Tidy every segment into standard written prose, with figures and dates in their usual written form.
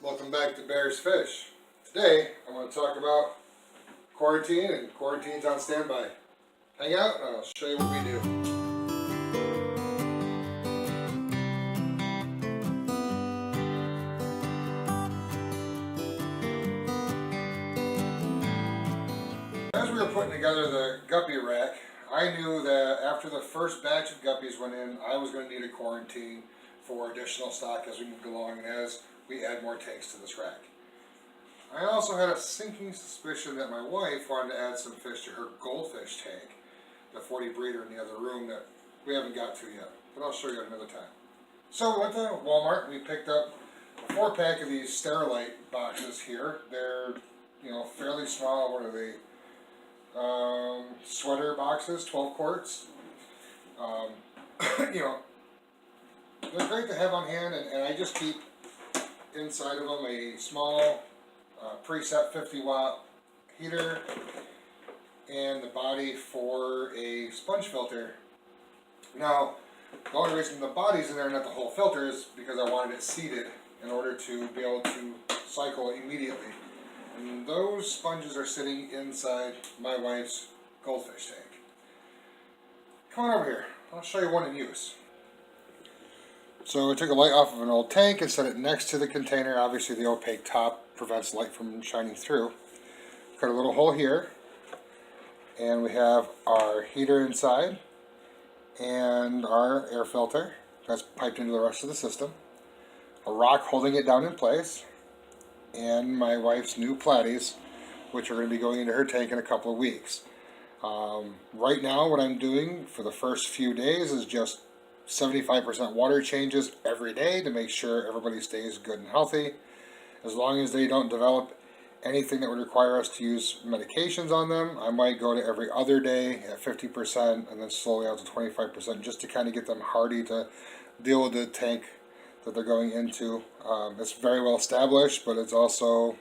Welcome back to Bears Fish. Today I want to talk about quarantine and quarantines on standby. Hang out and I'll show you what we do. As we were putting together the guppy rack, I knew that after the first batch of guppies went in, I was going to need a quarantine for additional stock as we moved along and as we add more tanks to this rack. I also had a sinking suspicion that my wife wanted to add some fish to her goldfish tank, the 40 breeder in the other room that we haven't got to yet, but I'll show you at another time. So we went to Walmart and we picked up a 4-pack of these Sterilite boxes here. They're, fairly small. What are they? Sweater boxes, 12 quarts. They're great to have on hand, and I just keep inside of them a small preset 50-watt heater and the body for a sponge filter. Now, the only reason the body's in there and not the whole filter is because I wanted it seated in order to be able to cycle immediately. And those sponges are sitting inside my wife's goldfish tank. Come on over here. I'll show you one in use. So I took a light off of an old tank and set it next to the container. Obviously the opaque top prevents light from shining through. Cut a little hole here. And we have our heater inside and our air filter that's piped into the rest of the system. A rock holding it down in place. And my wife's new platies, which are going to be going into her tank in a couple of weeks. Right now, what I'm doing for the first few days is just 75% water changes every day to make sure everybody stays good and healthy. As long as they don't develop anything that would require us to use medications on them, I might go to every other day at 50% and then slowly out to 25% just to kind of get them hardy to deal with the tank that they're going into. It's very well established, but it's also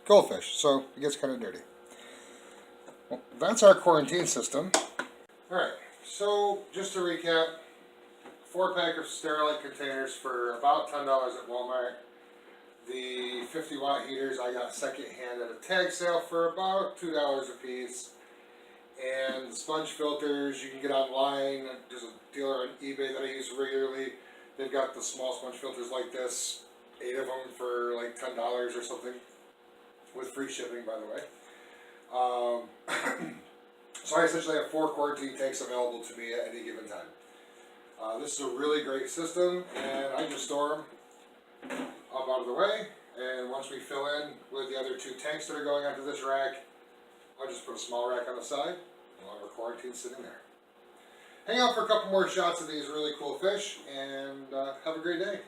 goldfish, so it gets kind of dirty. Well, that's our quarantine system. Alright, so just to recap, 4-pack of Sterilite containers for about $10 at Walmart. The 50-watt heaters I got secondhand at a tag sale for about $2 a piece. And the sponge filters you can get online. There's a dealer on eBay that I use regularly. They've got the small sponge filters like this, 8 of them for like $10 or something, with free shipping, by the way. So I essentially have 4 quarantine tanks available to me at any given time. This is a really great system, and I just store them up out of the way, and once we fill in with the other 2 tanks that are going onto this rack, I'll just put a small rack on the side, and I'll have our quarantine sitting there. Hang out for a couple more shots of these really cool fish, and have a great day.